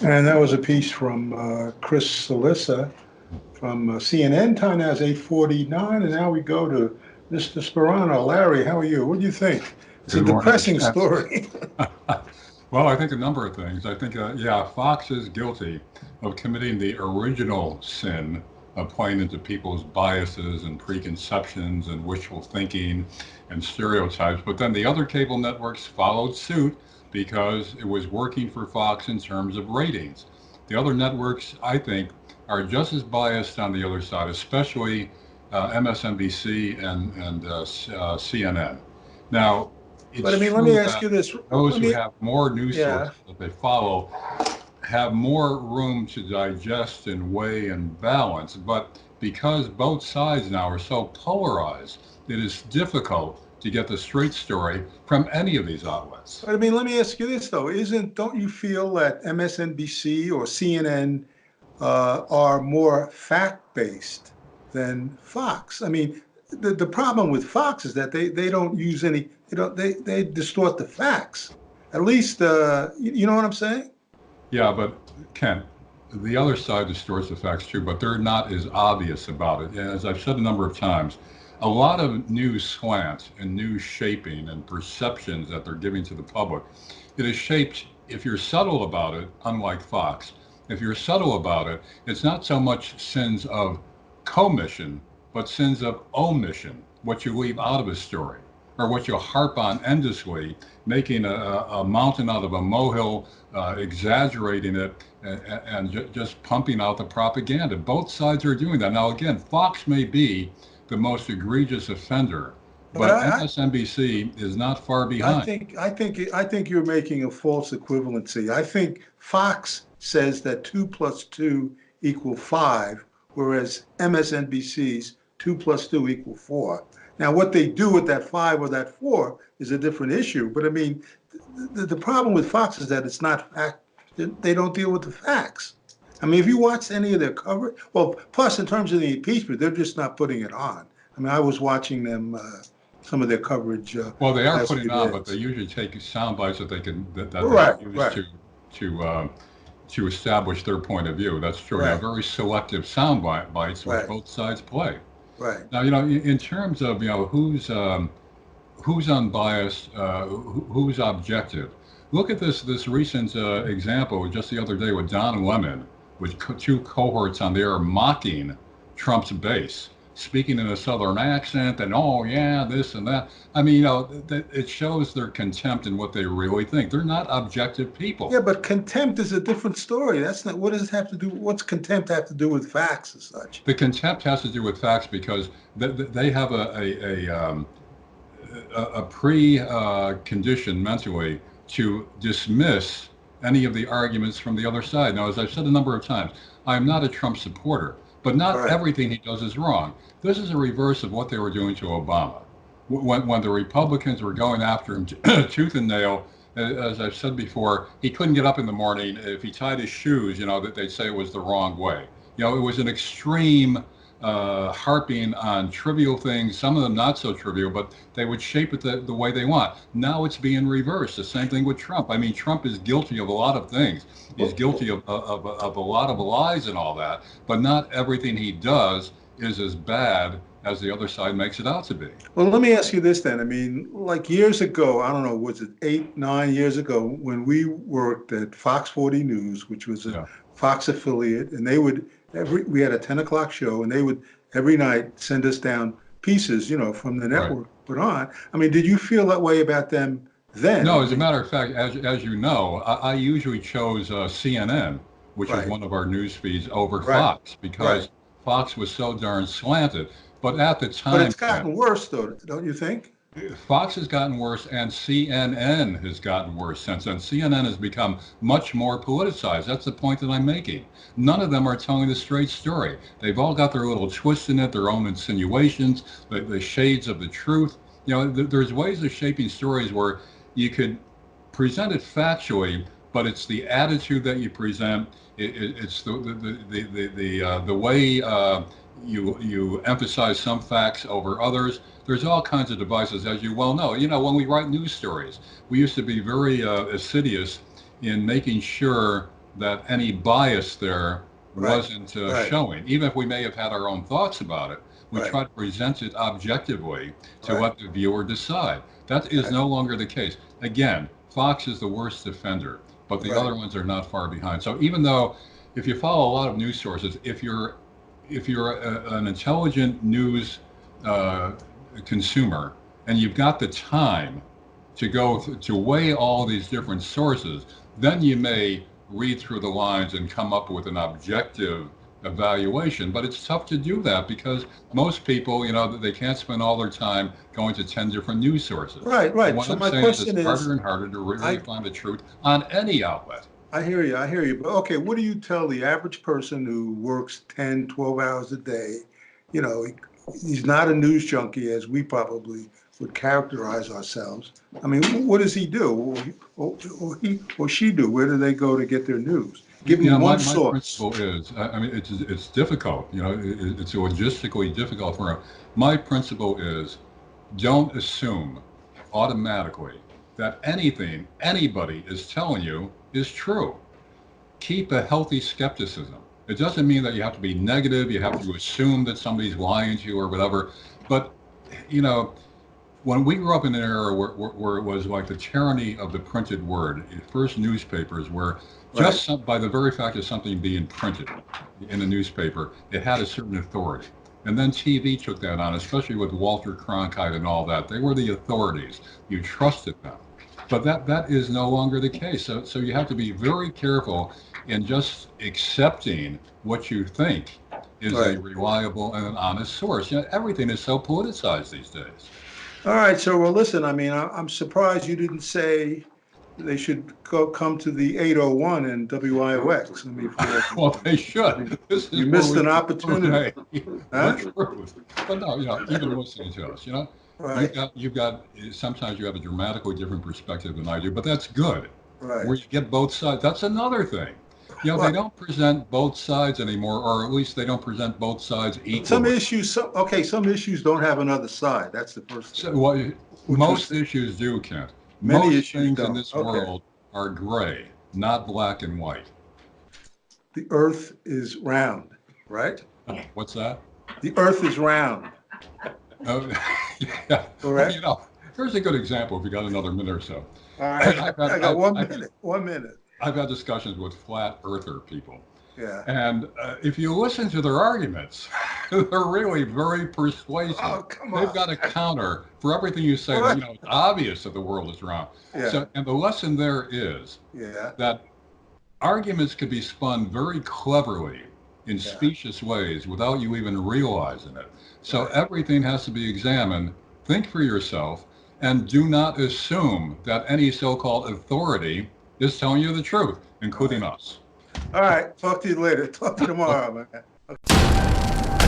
And that was a piece from Chris Cillizza from CNN. Time now is 8:49, and now we go to Mr. Sparano. Larry, how are you? What do you think? It's a Good morning. depressing story. Well, I think a number of things. I think, yeah, Fox is guilty of committing the original sin of playing into people's biases and preconceptions and wishful thinking and stereotypes. But then the other cable networks followed suit because it was working for Fox in terms of ratings. The other networks, I think, are just as biased on the other side, especially MSNBC and CNN. Now, But it's I mean, let me true ask that you this. those Let who me, have more news yeah. sources that they follow have more room to digest and weigh and balance. But because both sides now are so polarized, it is difficult to get the straight story from any of these outlets. But I mean, let me ask you this though. Don't you feel that MSNBC or CNN are more fact-based than Fox? I mean, the problem with Fox is that they don't use any, they distort the facts. At least, you know what I'm saying? Yeah, but Ken, the other side distorts the facts too, but they're not as obvious about it. And as I've said a number of times, a lot of news slant and news shaping and perceptions that they're giving to the public, it is shaped, if you're subtle about it, unlike Fox, if you're subtle about it, it's not so much sins of commission, but sins of omission, what you leave out of a story or what you harp on endlessly, making a mountain out of a molehill, exaggerating it, and just pumping out the propaganda. Both sides are doing that. Now, again, Fox may be the most egregious offender, But but MSNBC is not far behind. I think you're making a false equivalency. I think Fox says that 2 plus 2 equal 5, whereas MSNBC's 2 plus 2 equal 4. Now, what they do with that 5 or that 4 is a different issue. But I mean, the problem with Fox is that it's not fact. They don't deal with the facts. I mean, if you watched any of their coverage, well, plus in terms of the impeachment, they're just not putting it on. I mean, I was watching them, some of their coverage. Well, they are last putting few on, but they days. usually take sound bites that they can that they Right, can use right, to establish their point of view. That's true. right, Very selective sound bites, which right, both sides play. right. Now, in terms of who's unbiased, who's objective. Look at this recent example just the other day with Don Lemon, with two cohorts on there mocking Trump's base, speaking in a Southern accent, and oh yeah, this and that. I mean, it shows their contempt in what they really think. They're not objective people. Yeah, but contempt is a different story. That's not, what does it have to do? What's contempt have to do with facts and such? The contempt has to do with facts because they have a pre-condition mentally to dismiss any of the arguments from the other side. Now, as I've said a number of times, I'm not a Trump supporter, but not Right. everything he does is wrong. This is a reverse of what they were doing to Obama. When the Republicans were going after him tooth and nail, as I've said before, he couldn't get up in the morning. If he tied his shoes, that they'd say it was the wrong way. It was an extreme harping on trivial things, some of them not so trivial, but they would shape it the way they want. Now it's being reversed. The same thing with Trump. I mean, Trump is guilty of a lot of things. He's guilty of a lot of lies and all that, but not everything he does is as bad as the other side makes it out to be. Well, let me ask you this then. I mean, like years ago, I don't know, was it 8, 9 years ago, when we worked at Fox 40 News, which was a Yeah. Fox affiliate, and they would we had a 10 o'clock show, and they would every night send us down pieces, from the Right. network put on. I mean, did you feel that way about them then? I No, as a mean, matter of fact, as you know, I usually chose CNN, which was right, one of our news feeds, over right, Fox right. because Fox was so darn slanted. But at the But time, it's gotten worse, though, don't you think? Fox has gotten worse and CNN has gotten worse since then. CNN has become much more politicized. That's the point that I'm making. None of them are telling the straight story. They've all got their little twists in it, their own insinuations, the shades of the truth. There's ways of shaping stories where you could present it factually, but it's the attitude that you present. It's the way you emphasize some facts over others. There's all kinds of devices, as you well know. When we write news stories, we used to be very assiduous in making sure that any bias there Right. wasn't Right. showing. Even if we may have had our own thoughts about it, we Right. try to present it objectively to Right. let the viewer decide. That is Right. no longer the case. Again, Fox is the worst offender, but the Right. other ones are not far behind. So even though, if you follow a lot of news sources, if you're an intelligent news consumer and you've got the time to go to weigh all these different sources, then you may read through the lines and come up with an objective evaluation. But it's tough to do that because most people, they can't spend all their time going to 10 different news sources. Right. Right. And what So I'm my saying is question it's is, harder and harder to really find the truth on any outlet. I hear you. I hear you. But okay, what do you tell the average person who works 10, 12 hours a day? You know, he's not a news junkie as we probably would characterize ourselves. I mean, what does he do? Or he or she do? Where do they go to get their news? Give me My one source. principle is, I mean, it's difficult, it's logistically difficult for him. My principle is don't assume automatically that anything anybody is telling you is true. Keep a healthy skepticism. It doesn't mean that you have to be negative, you have to assume that somebody's lying to you or whatever. But, when we grew up in an era where it was like the tyranny of the printed word, first newspapers were just by the very fact of something being printed in a newspaper, it had a certain authority. And then TV took that on, especially with Walter Cronkite and all that. They were the authorities. You trusted them. But that is no longer the case. So you have to be very careful in just accepting what you think is a reliable and an honest source. Everything is so politicized these days. All right. So, well, listen, I mean, I'm surprised you didn't say they should come to the 801 and WIOX. I mean, well, they should. You missed an opportunity. Huh? The truth. But no, even listening to us, Right. you've got, sometimes you have a dramatically different perspective than I do, but that's good. Right. Where you get both sides. That's another thing. They don't present both sides anymore, or at least they don't present both sides equally. Some issues don't have another side. That's the first thing. So, most issues do, Kent. Many most issues things don't. in this world are gray, not black and white. The earth is round, right? What's that? The earth is round. Yeah. Correct. Here's a good example if you got another minute or so. All right. I got 1 minute. 1 minute. I've had discussions with flat earther people. Yeah. And if you listen to their arguments, they're really very persuasive. Oh, come on. They've got a counter for everything you say. That, it's obvious that the world is round. Yeah. So, and the lesson there is that arguments can be spun very cleverly in specious ways without you even realizing it. So everything has to be examined. Think for yourself, and do not assume that any so-called authority is telling you the truth, including us. All right. Talk to you later. Talk to you tomorrow, man.